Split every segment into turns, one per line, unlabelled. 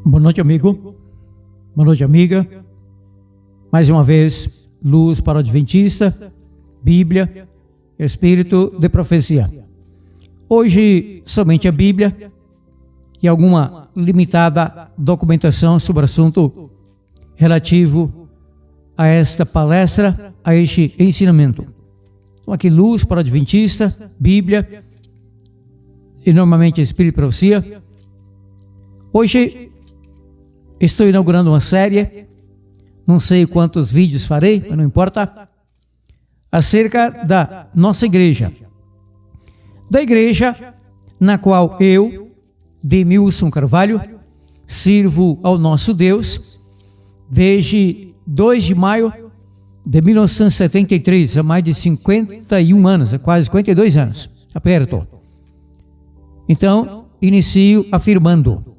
Boa noite, amigo. Boa noite, amiga. Mais uma vez, luz para o Adventista, Bíblia, Espírito de Profecia. Hoje, somente a Bíblia e alguma limitada documentação sobre o assunto relativo a esta palestra, a este ensinamento. Então, aqui, luz para o Adventista, Bíblia e normalmente Espírito de Profecia. Hoje estou inaugurando uma série, não sei quantos vídeos farei, mas não importa, acerca da nossa igreja. Da igreja na qual eu, Demilson Carvalho, sirvo ao nosso Deus desde 2 de maio de 1973, há mais de 51 anos, há quase 52 anos, aperto. Então, inicio afirmando: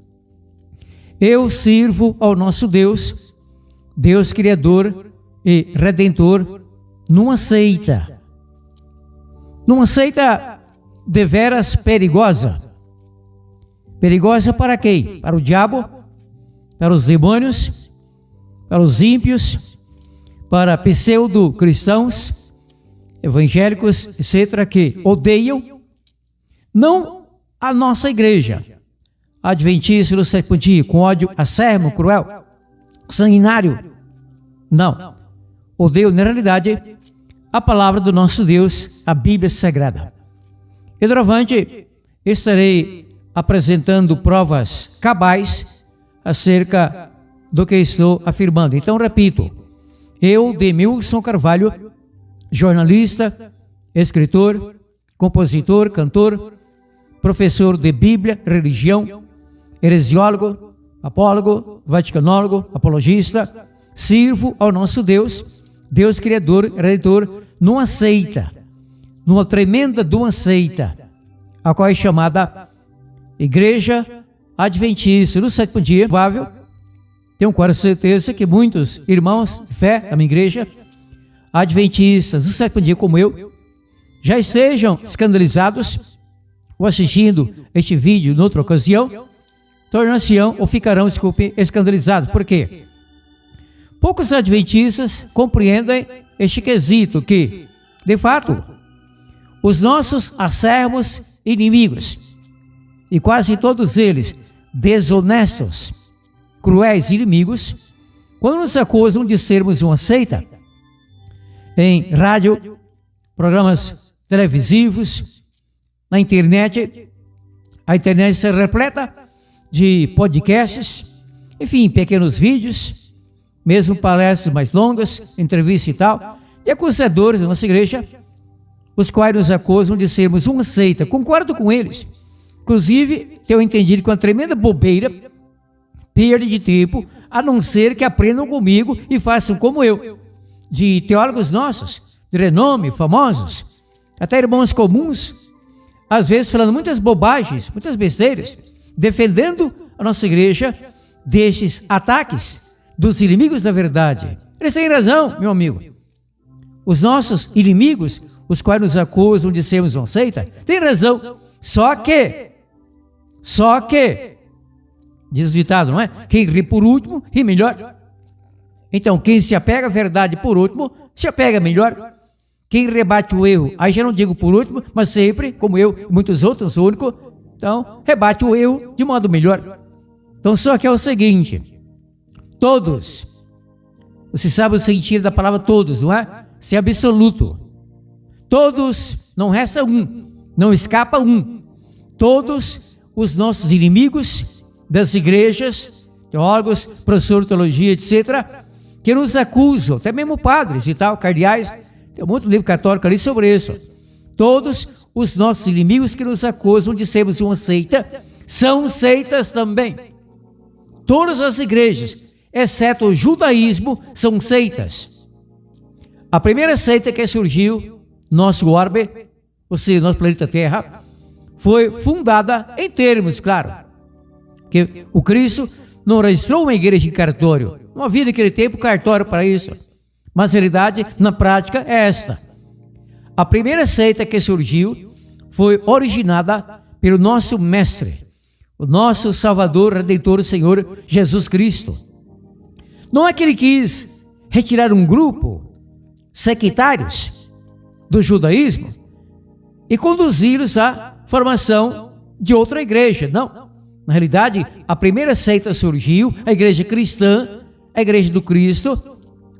eu sirvo ao nosso Deus, Deus Criador e Redentor, numa seita deveras perigosa. Perigosa para quem? Para o diabo, para os demônios, para os ímpios, para pseudo-cristãos, evangélicos, etc., que odeiam, não a nossa igreja, adventista do sétimo dia, com ódio acérrimo, cruel, sanguinário. Não. Odeio, na realidade, a palavra do nosso Deus, a Bíblia Sagrada. E doravante, estarei apresentando provas cabais acerca do que estou afirmando. Então, repito, eu, Demilson Carvalho, jornalista, escritor, compositor, cantor, professor de Bíblia, religião, heresiólogo, apólogo, vaticanólogo, apologista, sirvo ao nosso Deus, Deus Criador, Redentor, numa seita, numa tremenda de uma seita, a qual é chamada Igreja Adventista do sétimo dia. Provável, tenho quase certeza que muitos irmãos de fé da minha igreja, adventistas do sétimo dia como eu, já estejam escandalizados ou assistindo este vídeo em outra ocasião, tornar-se-ão ou ficarão, escandalizados. Por quê? Poucos adventistas compreendem este quesito que, de fato, os nossos acérrimos inimigos, e quase todos eles desonestos, cruéis inimigos, quando nos acusam de sermos uma seita, em rádio, programas televisivos, na internet, a internet está repleta de podcasts, enfim, pequenos vídeos, mesmo palestras mais longas, entrevistas e tal, de acusadores da nossa igreja, os quais nos acusam de sermos uma seita. Concordo com eles. Inclusive, tenho entendido que é uma tremenda bobeira, perda de tempo, a não ser que aprendam comigo e façam como eu, de teólogos nossos, de renome, famosos, até irmãos comuns, às vezes falando muitas bobagens, muitas besteiras, defendendo a nossa igreja destes ataques dos inimigos da verdade. Eles têm razão, meu amigo. Os nossos inimigos, os quais nos acusam de sermos uma seita, têm razão. Só que, diz o ditado, não é? Quem ri por último, ri melhor. Então, quem se apega à verdade por último, se apega melhor. Quem rebate o erro, aí já não digo por último, mas sempre, como eu e muitos outros, sou único, então, rebate o erro de modo melhor. Então, só que é o seguinte: todos, você sabe o sentido da palavra todos, não é? Isso é absoluto. Todos, não resta um, não escapa um. Todos os nossos inimigos das igrejas, teólogos, professor de teologia, etc., que nos acusam, até mesmo padres e tal, cardeais. Tem muito livro católico ali sobre isso. Todos os nossos inimigos que nos acusam de sermos uma seita, são seitas também. Todas as igrejas, exceto o judaísmo, são seitas. A primeira seita que surgiu, nosso orbe, ou seja, nosso planeta Terra, foi fundada em termos, claro, que o Cristo não registrou uma igreja em cartório. Não havia naquele tempo cartório para isso. Mas a realidade, na prática, é esta. A primeira seita que surgiu foi originada pelo nosso mestre, o nosso Salvador, Redentor, Senhor Jesus Cristo. Não é que ele quis retirar um grupo sectários do judaísmo e conduzi-los à formação de outra igreja, não. Na realidade, a primeira seita surgiu, a igreja cristã, a igreja do Cristo,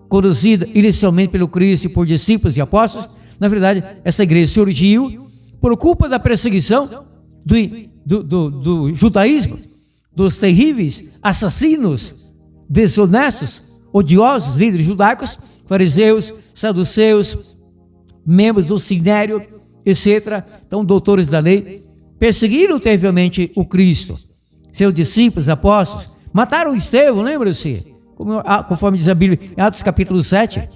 conduzida inicialmente pelo Cristo e por discípulos e apóstolos. Na verdade, essa igreja surgiu por culpa da perseguição do judaísmo, dos terríveis assassinos, desonestos, odiosos líderes judaicos, fariseus, saduceus, membros do sinédrio, etc. Então, doutores da lei, perseguiram terrivelmente o Cristo, seus discípulos, apóstolos, mataram Estevão, lembra-se? Conforme diz a Bíblia em Atos capítulo 7.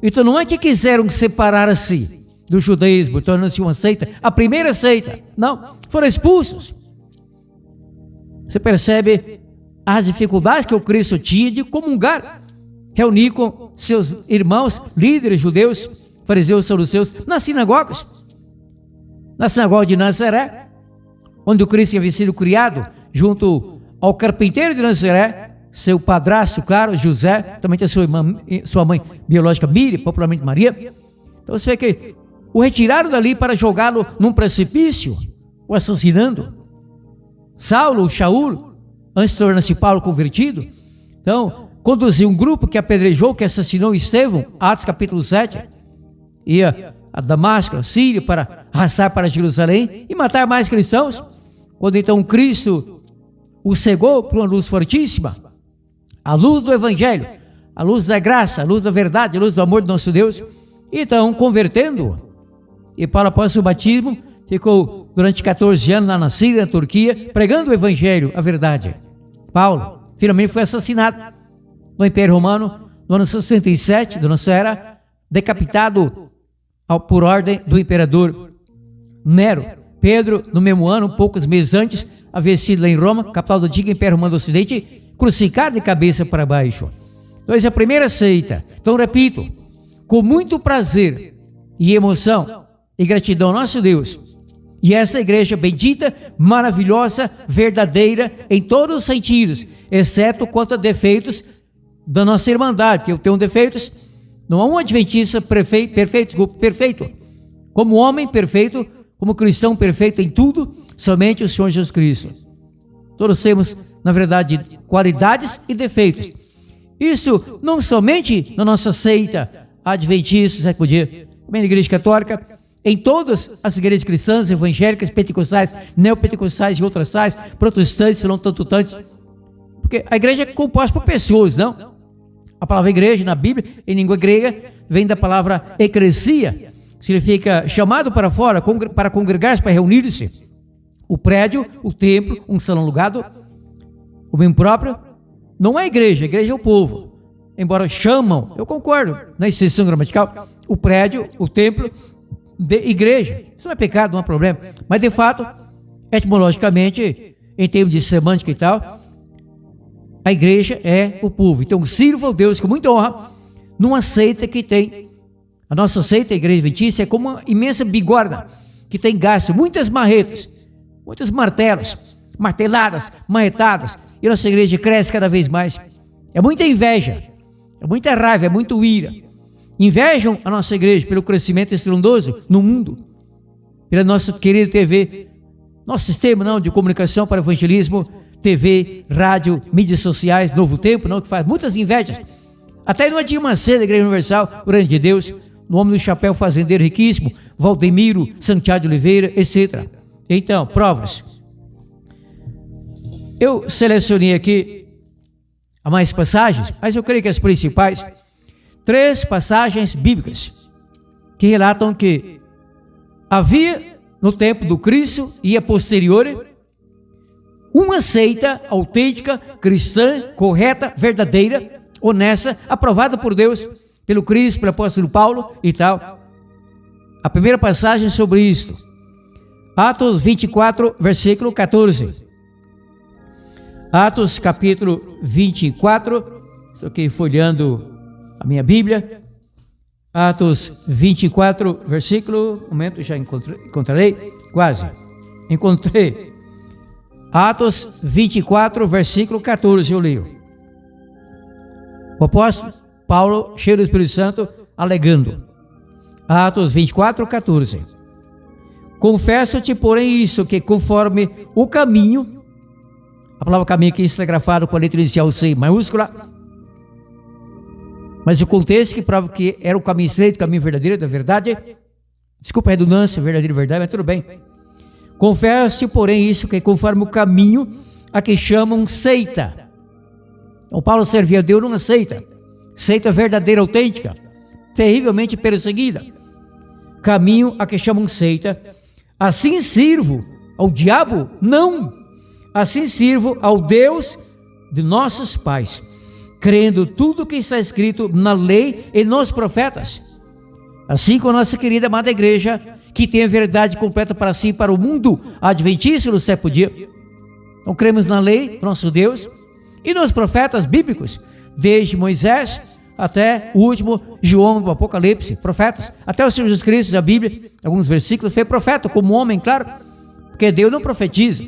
Então não é que quiseram separar-se do judaísmo, tornando-se uma seita, a primeira seita, não, foram expulsos. Você percebe as dificuldades que o Cristo tinha de comungar, reunir com seus irmãos, líderes judeus, fariseus, saduceus, nas sinagogas. Na sinagoga de Nazaré, onde o Cristo havia sido criado, junto ao carpinteiro de Nazaré, seu padrasto, claro, José, também tinha sua mãe biológica, Miriam, popularmente Maria. Então você vê que o retiraram dali para jogá-lo num precipício, o assassinando. Saulo, Shaul, antes de tornar-se Paulo convertido, então, conduziu um grupo que apedrejou, que assassinou Estevão, Atos capítulo 7, ia a Damasco, Síria, para arrastar para Jerusalém e matar mais cristãos. Quando então Cristo o cegou por uma luz fortíssima, a luz do Evangelho, a luz da graça, a luz da verdade, a luz do amor do nosso Deus, então convertendo-o. E Paulo, após o batismo, ficou durante 14 anos lá na Síria, na Turquia, pregando o Evangelho, a verdade. Paulo finalmente foi assassinado no Império Romano, no ano 67 da nossa era, decapitado por ordem do imperador Nero. Pedro, no mesmo ano, poucos meses antes, havia sido lá em Roma, capital do antigo Império Romano do Ocidente, crucificado de cabeça para baixo. Então essa é a primeira seita. Então repito, com muito prazer e emoção e gratidão ao nosso Deus, e essa igreja bendita, maravilhosa, verdadeira em todos os sentidos, exceto quanto a defeitos da nossa irmandade, porque eu tenho defeitos. Não há um adventista perfeito, como homem perfeito, como cristão perfeito em tudo, somente o Senhor Jesus Cristo. Todos temos, na verdade, qualidades e defeitos. Isso não somente na nossa seita adventista, sétimo dia, também na igreja católica, em todas as igrejas cristãs, evangélicas, pentecostais, neopentecostais e outras tais, protestantes, não tanto, porque a igreja é composta por pessoas, não? A palavra igreja na Bíblia, em língua grega, vem da palavra eclesia, significa chamado para fora, para congregar-se, para reunir-se. O prédio, o templo, um salão alugado, o mesmo próprio, não é igreja, a igreja é o povo. Embora chamam, eu concordo, na extensão gramatical, o prédio, o templo, de igreja. Isso não é pecado, não há problema. Mas de fato, etimologicamente, em termos de semântica e tal, a igreja é o povo. Então sirva ao Deus com muita honra numa seita que tem, a nossa seita, a igreja adventista, é como uma imensa bigorna que tem gasto, muitas marretas, muitos martelos, marteladas, marretadas, e nossa igreja cresce cada vez mais. É muita inveja, é muita raiva, é muito ira. Invejam a nossa igreja pelo crescimento estrondoso no mundo, pela nossa querida TV, nosso sistema não, de comunicação para evangelismo, TV, rádio, mídias sociais, Novo Tempo, não, que faz muitas invejas. Até no Adir Macedo, da Igreja Universal, o Grande de Deus, no homem do chapéu fazendeiro riquíssimo, Valdemiro, Santiago de Oliveira, etc. Então, provas. Eu selecionei aqui há mais passagens, mas eu creio que as principais, 3 passagens bíblicas que relatam que havia no tempo do Cristo e a posterior uma seita autêntica, cristã, correta, verdadeira, honesta, aprovada por Deus, pelo Cristo, pelo apóstolo Paulo e tal. A primeira passagem sobre isso, Atos 24, versículo 14. Atos capítulo 24, estou aqui folheando a minha Bíblia. Atos 24, versículo, um momento, já encontrarei, quase, encontrei. Atos 24, versículo 14, eu leio. O apóstolo Paulo, cheio do Espírito Santo, alegando. Atos 24, 14. Confesso-te, porém, isso, que conforme o caminho, a palavra caminho aqui está grafado com a letra inicial C maiúscula, mas o contexto que prova que era o caminho estreito, o caminho verdadeiro, da verdade. Desculpa a redundância, verdadeiro e verdade, mas tudo bem. Confesso-te, porém, isso, que conforme o caminho a que chamam seita. O Paulo servia a Deus numa seita verdadeira, autêntica, terrivelmente perseguida. Caminho a que chamam seita. Assim sirvo ao diabo? Não. Assim sirvo ao Deus de nossos pais, crendo tudo que está escrito na lei e nos profetas. Assim como a nossa querida amada igreja, que tem a verdade completa para si e para o mundo adventista do sétimo dia. Então cremos na lei, nosso Deus, e nos profetas bíblicos, desde Moisés até o último João do Apocalipse, profetas, até o Senhor Jesus Cristo da Bíblia, alguns versículos, foi profeta como homem, claro, porque Deus não profetiza.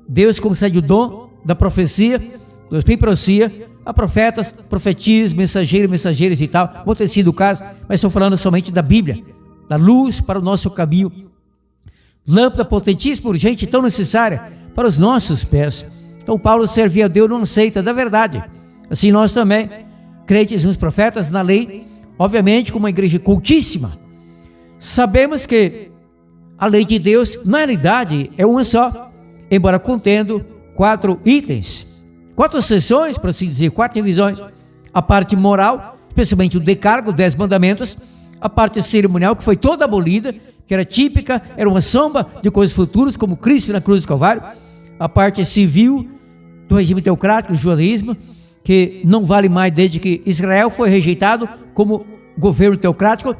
Deus concede o dom da profecia, da profecia, a profetas, profetias, mensageiros e tal, vão ter sido o caso, mas estou falando somente da Bíblia, da luz para o nosso caminho, lâmpada potentíssima, urgente, tão necessária para os nossos pés. Então Paulo servia a Deus numa seita da verdade. Assim nós também, crentes nos profetas, na lei, obviamente como uma igreja cultíssima, sabemos que a lei de Deus, na realidade, é uma só, embora contendo 4 itens, 4 seções, por assim dizer, 4 divisões. A parte moral, especialmente o decálogo, 10 mandamentos. A parte cerimonial, que foi toda abolida, que era típica, era uma sombra de coisas futuras, como Cristo na cruz do Calvário. A parte civil, do regime teocrático, do judaísmo, que não vale mais desde que Israel foi rejeitado como governo teocrático,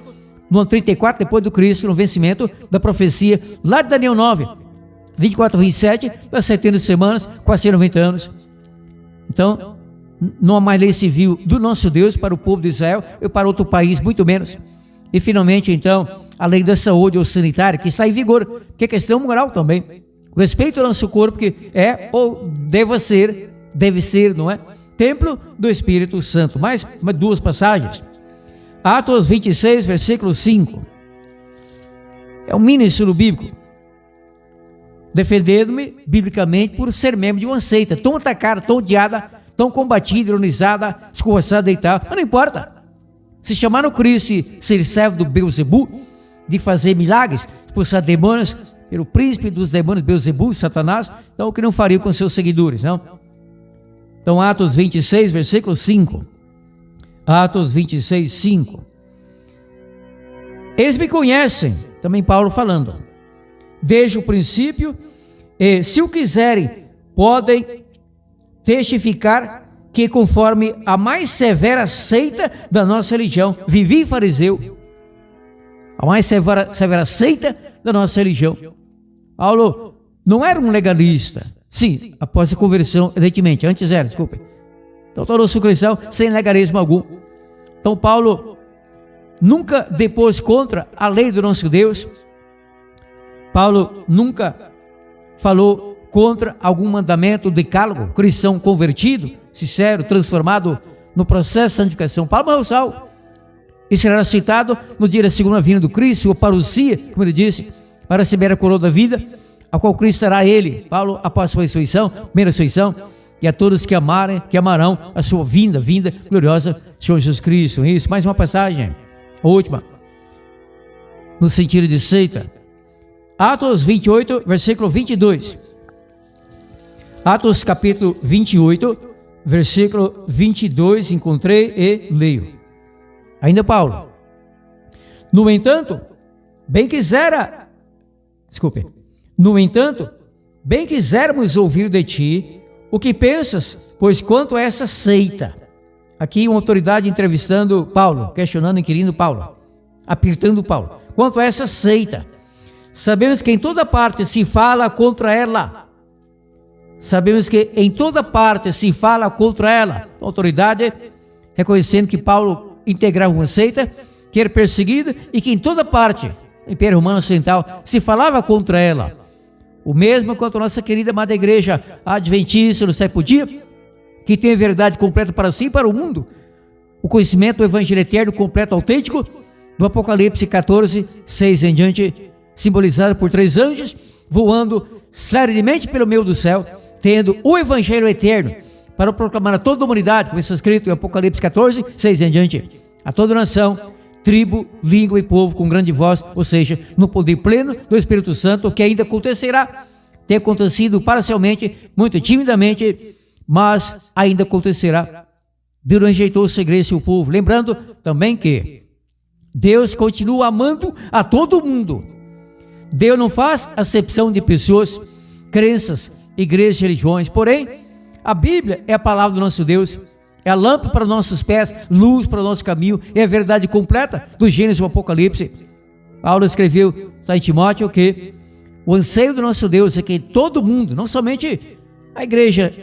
no ano 34, depois do Cristo, no vencimento da profecia, lá de Daniel 9, 24, 27, das 70 semanas, quase 90 anos. Então, não há mais lei civil do nosso Deus para o povo de Israel e para outro país, muito menos. E finalmente, então, a lei da saúde ou sanitária, que está em vigor, que é questão moral também. O respeito ao nosso corpo, que é ou deve ser, não é? Templo do Espírito Santo. Mais 2 passagens. Atos 26, versículo 5. É um mini estudo bíblico. Defendendo-me biblicamente por ser membro de uma seita tão atacada, tão odiada, tão combatida, ironizada, escorraçada e tal. Mas não importa. Se chamaram Cristo e ser servo do Beelzebul, de fazer milagres, expulsar demônios, pelo príncipe dos demônios, Beelzebul, Satanás, então o que não faria com seus seguidores, não? Então Atos 26, versículo 5. Atos 26, 5. Eles me conhecem, também Paulo falando, desde o princípio, e se o quiserem, podem testificar que conforme a mais severa seita da nossa religião, vivi fariseu, a mais severa seita da nossa religião. Paulo não era um legalista, sim, após a conversão, evidentemente, antes era, desculpe. Então tornou-se cristão sem legalismo algum. Então Paulo nunca depôs contra a lei do nosso Deus. Paulo nunca falou contra algum mandamento, decálogo, cristão convertido, sincero, transformado no processo de santificação. Paulo morreu salvo. E será citado no dia da segunda vinda do Cristo, ou parousia, como ele disse, para receber a coroa da vida, a qual Cristo dará a ele, Paulo, após a sua ressurreição, primeira ressurreição, e a todos que amarem, que amarão a sua vinda gloriosa, Senhor Jesus Cristo. Isso, mais uma passagem, a última, no sentido de seita. Atos 28, versículo 22. Atos capítulo 28, versículo 22, encontrei e leio. Ainda Paulo. No entanto, bem quisermos ouvir de ti o que pensas, pois quanto a essa seita. Aqui uma autoridade entrevistando Paulo, questionando, inquirindo Paulo, apertando Paulo. Quanto a essa seita, sabemos que em toda parte se fala contra ela. Sabemos que em toda parte se fala contra ela. A autoridade reconhecendo que Paulo integrava uma seita, que era perseguida e que em toda parte, no Império Romano Ocidental, se falava contra ela. o mesmo quanto a nossa querida amada igreja adventista do sétimo dia, que tem a verdade completa para si e para o mundo, o conhecimento do evangelho eterno, completo, autêntico, do Apocalipse 14, 6 em diante, simbolizado por 3 anjos, voando celeremente pelo meio do céu, tendo o evangelho eterno, para proclamar a toda a humanidade, como está escrito em Apocalipse 14, 6 em diante, a toda nação, tribo, língua e povo, com grande voz, ou seja, no poder pleno do Espírito Santo, que ainda acontecerá, tem acontecido parcialmente, muito timidamente, mas ainda acontecerá. Deus não rejeitou a sua igreja e seu povo. Lembrando também que Deus continua amando a todo mundo. Deus não faz acepção de pessoas, crenças, igrejas, religiões. Porém, a Bíblia é a palavra do nosso Deus, é a lâmpada para os nossos pés, luz para o nosso caminho, é a verdade completa do Gênesis e do Apocalipse. Paulo escreveu em Timóteo que o anseio do nosso Deus é que todo mundo, não somente a igreja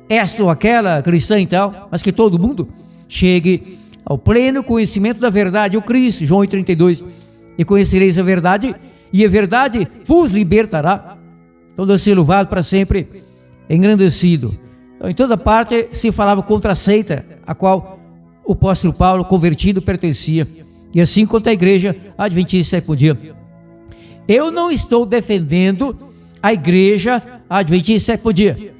essa ou aquela cristã e tal, mas que todo mundo chegue ao pleno conhecimento da verdade, o Cristo, João 8,32, e conhecereis a verdade, e a verdade vos libertará. Então Deus seja louvado para sempre, engrandecido. Então, em toda parte se falava contra a seita, a qual o apóstolo Paulo, convertido, pertencia, e assim quanto a igreja adventista sétimo dia. Eu não estou defendendo a igreja adventista sétimo dia.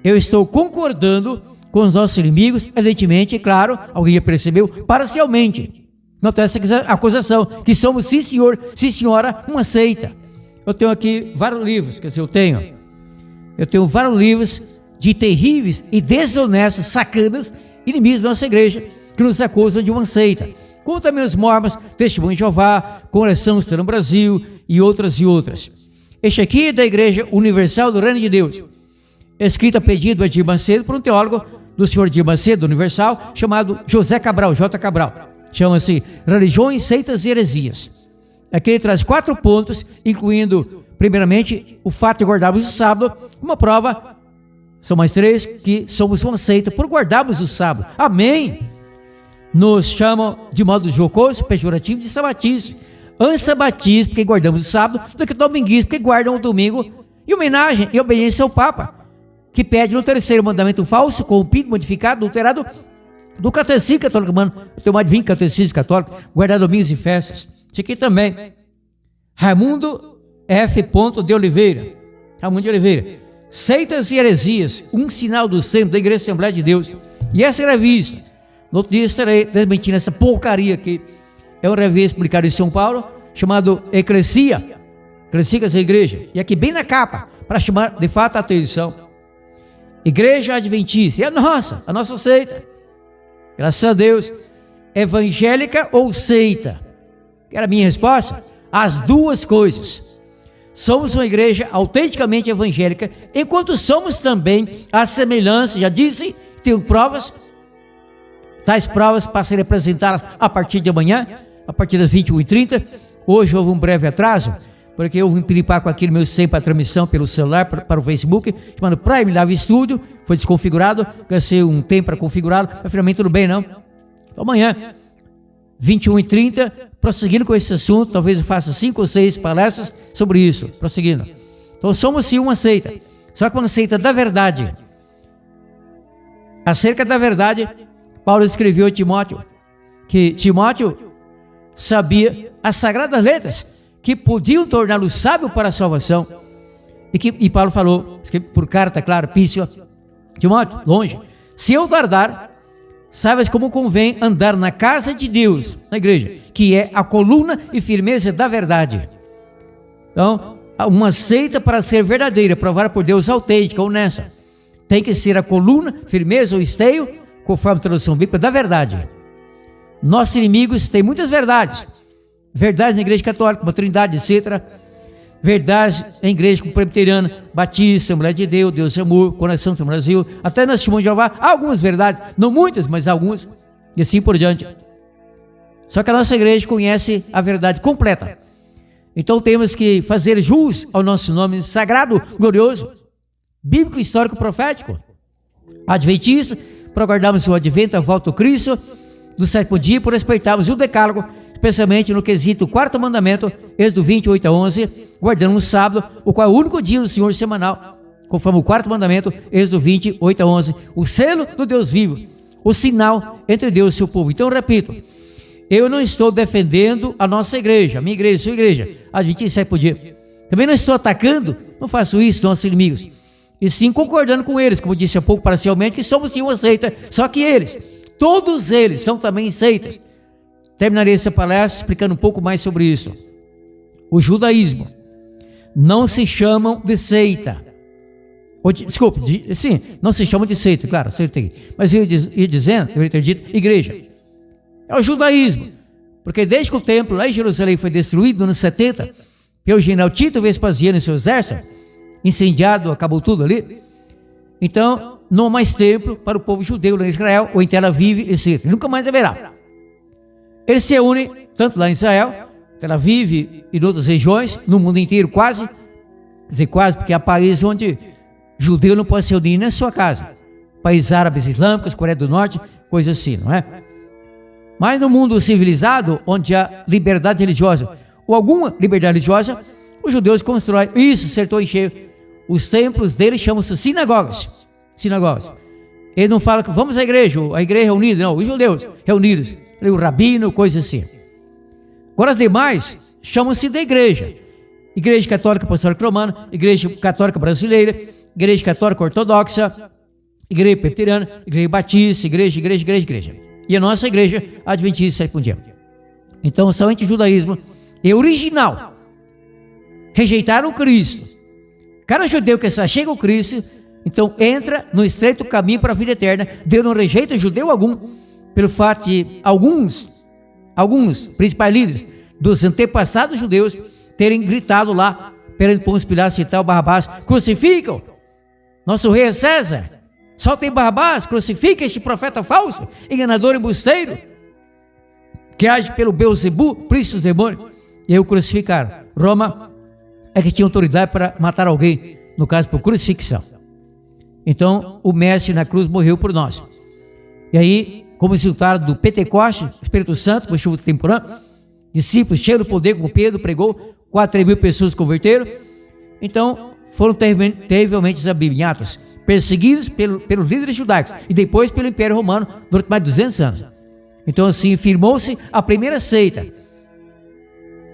Eu estou concordando com os nossos inimigos, evidentemente, claro, alguém já percebeu, parcialmente. Não tem essa acusação, que somos, sim senhor, sim senhora, uma seita. Eu tenho aqui vários livros, quer dizer, eu tenho vários livros de terríveis e desonestos, sacanas, inimigos da nossa igreja, que nos acusam de uma seita. Como também os mormons, Testemunho de Jeová, Congregação Cristã no Brasil e outras e outras. Este aqui é da Igreja Universal do Reino de Deus, escrito a pedido do Edir Macedo por um teólogo do senhor Edir Macedo, do Universal, chamado José Cabral, J. Cabral. Chama-se Religiões, Seitas e Heresias. Aqui ele traz 4 pontos, incluindo, primeiramente, o fato de guardarmos o sábado, uma prova, são mais 3, que somos uma seita por guardarmos o sábado. Amém! Nos chamam de modo jocoso, pejorativo, de sabatismo. Ansabatismo, porque guardamos o sábado, do que dominguismo, porque guardam o domingo, e homenagem e obediência ao Papa, que pede no 3º mandamento falso, corrompido, modificado, adulterado, do catecismo católico humano. Eu tenho mais de 20 catecismos católicos, guardar domingos e festas. Isso aqui também. Raimundo F. de Oliveira. Raimundo de Oliveira. Seitas e heresias, um sinal do centro da Igreja Assembleia de Deus. E essa é a revista. No outro dia estarei desmentindo essa porcaria aqui. É uma revista publicada em São Paulo, chamado Eclesia. Eclesia quer dizer igreja. E aqui bem na capa, para chamar de fato a atenção. Igreja Adventista, é a nossa seita. Graças a Deus. Evangélica ou seita? Era a minha resposta? As duas coisas. Somos uma igreja autenticamente evangélica, enquanto somos também a semelhança, já disse, tenho provas, tais provas para serem apresentadas a partir de amanhã, a partir das 21h30. Hoje houve um breve atraso, porque houve um piripaco aqui no meu sistema para transmissão pelo celular para o Facebook, chamado Prime Live Studio, foi desconfigurado, gastei um tempo para configurá-lo, mas finalmente tudo bem, não? Então amanhã, 21h30, prosseguindo com esse assunto, talvez eu faça 5 ou 6 palestras sobre isso, prosseguindo. Então somos sim uma seita, só que uma seita da verdade. Acerca da verdade, Paulo escreveu a Timóteo, que Timóteo sabia as sagradas letras, que podiam torná-lo sábio para a salvação, e Paulo falou, por carta, claro, Pício, Timóteo, longe, se eu guardar, sabes como convém andar na casa de Deus, na igreja, que é a coluna e firmeza da verdade. Então, uma seita para ser verdadeira, provada por Deus, autêntica, honesta, tem que ser a coluna, firmeza ou esteio, conforme a tradução bíblica, da verdade. Nossos inimigos têm muitas verdades. Verdades na igreja católica, uma trindade, etc. Verdades em igreja como presbiteriana, batista, Assembleia de Deus, Deus é amor, Conexão do Brasil, até na Testemunho de Jeová, há algumas verdades, não muitas, mas algumas, e assim por diante. Só que a nossa igreja conhece a verdade completa. Então temos que fazer jus ao nosso nome sagrado, glorioso, bíblico, histórico, profético, adventista, para guardarmos o advento, a volta do Cristo, do sétimo dia, por respeitarmos o decálogo, especialmente no quesito 4º mandamento, Êxodo 20, 8 a 11, guardando um sábado, o qual é o único dia do Senhor semanal, conforme o quarto mandamento, Êxodo 20, 8 a 11, o selo do Deus vivo, o sinal entre Deus e seu povo. Então, eu repito, eu não estou defendendo a nossa igreja, a minha igreja, a sua igreja, Adventista Sétimo Dia. Também não estou atacando, não faço isso, nossos inimigos. E sim concordando com eles, como disse há pouco parcialmente, que somos sim uma seita, só que eles, todos eles são também seitas. Terminarei essa palestra explicando um pouco mais sobre isso. O judaísmo não se chamam de seita. Desculpe, sim, não se chamam de seita, claro, acertei. Mas eu ia dizendo, eu ia ter dito, igreja. É o judaísmo, porque desde que o templo lá em Jerusalém foi destruído no ano 70, pelo general Tito Vespasiano e seu exército, incendiado, acabou tudo ali. Então, não há mais templo para o povo judeu lá em Israel, ou em Tel Aviv, etc. Nunca mais haverá. Eles se unem, tanto lá em Israel, Tel Aviv e em outras regiões, no mundo inteiro quase, quer dizer quase, porque há países onde judeu não pode se unir na sua casa. Países árabes islâmicos, Coreia do Norte, coisas assim, não é? Mas no mundo civilizado, onde há liberdade religiosa, ou alguma liberdade religiosa, os judeus constroem, isso, acertou em cheio, os templos deles chamam-se sinagogas. Sinagogas. Eles não falam que vamos à igreja reunida, não, os judeus reunidos, o rabino, coisa assim. Agora as demais chamam-se de igreja. Igreja Católica Apostólica Romana, Igreja Católica Brasileira, Igreja Católica Ortodoxa, Igreja Presbiteriana, Igreja Batista, igreja. E a nossa igreja Adventista Sétimo Dia. Então, somente o judaísmo é original. Rejeitaram Cristo. Cada judeu que se achega ao Cristo, então entra no estreito caminho para a vida eterna. Deus não rejeita judeu algum, pelo fato de alguns principais líderes dos antepassados judeus terem gritado lá, perante Pôncio Pilatos e tal, Barrabás, crucificam nosso rei é César, soltem Barrabás, crucifiquem este profeta falso, enganador e embusteiro, que age pelo Beelzebu, príncipe dos demônios. E aí o crucificaram. Roma é que tinha autoridade para matar alguém, no caso por crucifixão. Então o mestre na cruz morreu por nós. E aí, como resultado do Pentecoste, Espírito Santo, com chuva temporânea, discípulos cheios do poder, como Pedro pregou, 4.000 pessoas se converteram. Então foram terrivelmente desabiliados, perseguidos pelos líderes judaicos e depois pelo Império Romano durante mais de 200 anos. Então assim firmou-se a primeira seita,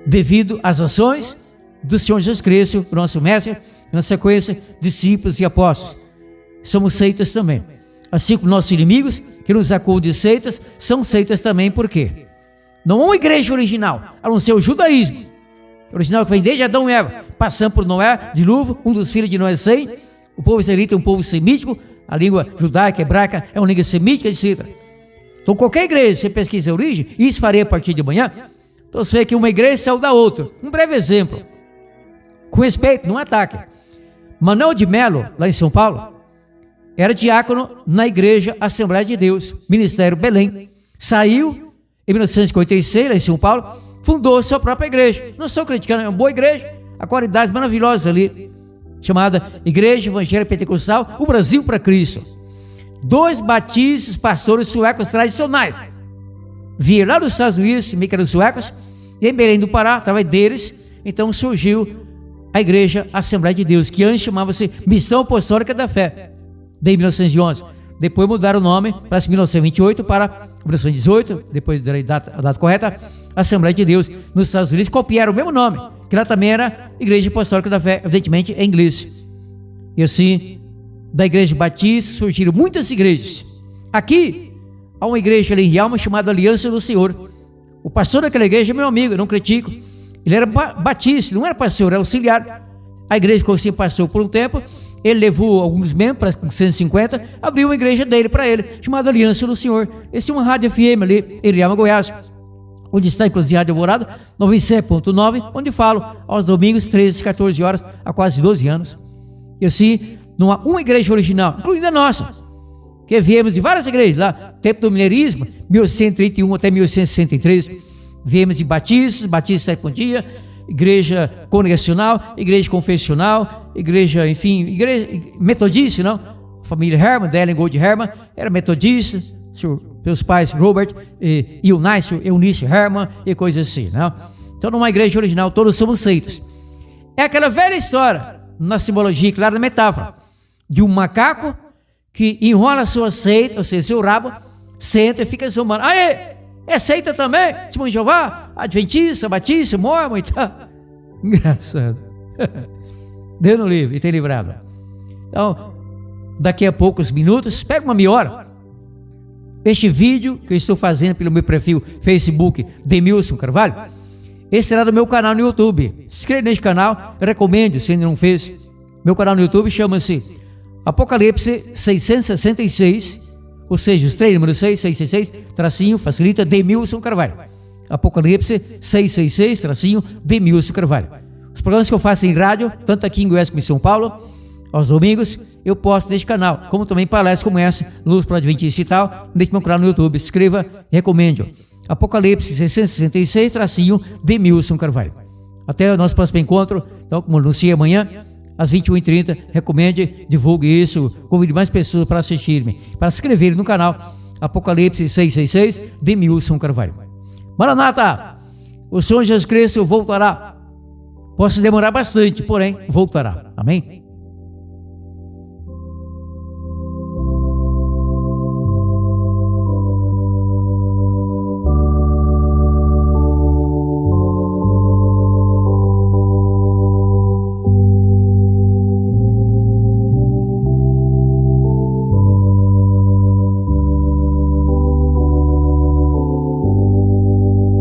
devido às ações do Senhor Jesus Cristo, nosso mestre, na sequência, discípulos e apóstolos. Somos seitas também. Assim como nossos inimigos, que nos acusam de seitas, são seitas também, por quê? Não há uma igreja original, a não ser o judaísmo, original que vem desde Adão e Eva, passando por Noé, dilúvio, um dos filhos de Noé, Sem. O povo israelita é um povo semítico, a língua judaica, hebraica, é uma língua semítica, etc. Então qualquer igreja, você pesquisa a origem, isso farei a partir de amanhã. Então você vê que uma igreja saiu da outra. Um breve exemplo, com respeito, não ataque. Manuel de Melo, lá em São Paulo, era diácono na igreja Assembleia de Deus, Ministério Belém. Saiu em 1956, lá em São Paulo, fundou sua própria igreja. Não estou criticando, é uma boa igreja, a qualidade maravilhosa ali, chamada Igreja Evangélica Pentecostal, o Brasil para Cristo. 2 batistas pastores suecos tradicionais vieram lá dos Estados Unidos, meio que eram suecos, e em Belém do Pará, através deles, então surgiu a Igreja Assembleia de Deus, que antes chamava-se Missão Apostólica da Fé, de 1911. Depois mudaram o nome para 1928 para 1918, depois da data correta, Assembleia de Deus nos Estados Unidos, copiaram o mesmo nome, que lá também era Igreja Apostólica da Fé, evidentemente em inglês. E assim, da Igreja Batista surgiram muitas igrejas. Aqui há uma igreja ali em Rialma chamada Aliança do Senhor. O pastor daquela igreja é meu amigo, eu não critico. Ele era batista, não era pastor, era auxiliar. A igreja ficou sem pastor por um tempo. Ele levou alguns membros, parece que 150, abriu uma igreja dele para ele, chamada Aliança do Senhor. Esse é uma rádio FM ali em Rialma, Goiás, onde está inclusive a Rádio Alvorada 97.9, onde falo aos domingos, 13, 14 horas, há quase 12 anos. E assim, não há uma igreja original, incluindo a nossa, que viemos de várias igrejas, lá, tempo do mineirismo, 1831 até 1863, viemos de batistas Sétimo Dia, igreja congregacional, igreja confessional, igreja, enfim, igreja metodista, não? Família Herman, Ellen Gold Herman, era metodista, seus pais Robert e Eunice Herman e coisas assim, não? Então, numa igreja original, todos somos seitas. É aquela velha história, na simbologia, claro, na metáfora, de um macaco que enrola a sua seita, ou seja, seu rabo, senta e fica somando. Aê, é seita também? Testemunho de Jeová? Adventista, batista, mormon e tal. Engraçado. Deus no livre e tem livrado. Então, daqui a poucos minutos, espera uma meia hora. Este vídeo que eu estou fazendo pelo meu perfil Facebook, Demilson Carvalho, esse será do meu canal no YouTube. Se inscreva neste canal, eu recomendo, se ainda não fez. Meu canal no YouTube chama-se Apocalipse 666, ou seja, os 3 número 666, tracinho, facilita, Demilson Carvalho. Apocalipse 666, tracinho, Demilson Carvalho. Os programas que eu faço em rádio, tanto aqui em Goiás como em São Paulo, aos domingos, eu posto neste canal, como também palestras como essa, Luz para Adventista e tal, neste meu canal no YouTube. Se inscreva, recomendo. Apocalipse 666, tracinho, Demilson Carvalho. Até o nosso próximo encontro, então, como anunciei amanhã, às 21h30, recomende, divulgue isso, convide mais pessoas para assistirem, para se inscreverem no canal Apocalipse 666, Demilson Carvalho. Maranata, o Senhor Jesus Cristo voltará. Posso demorar bastante, porém, voltará. Amém?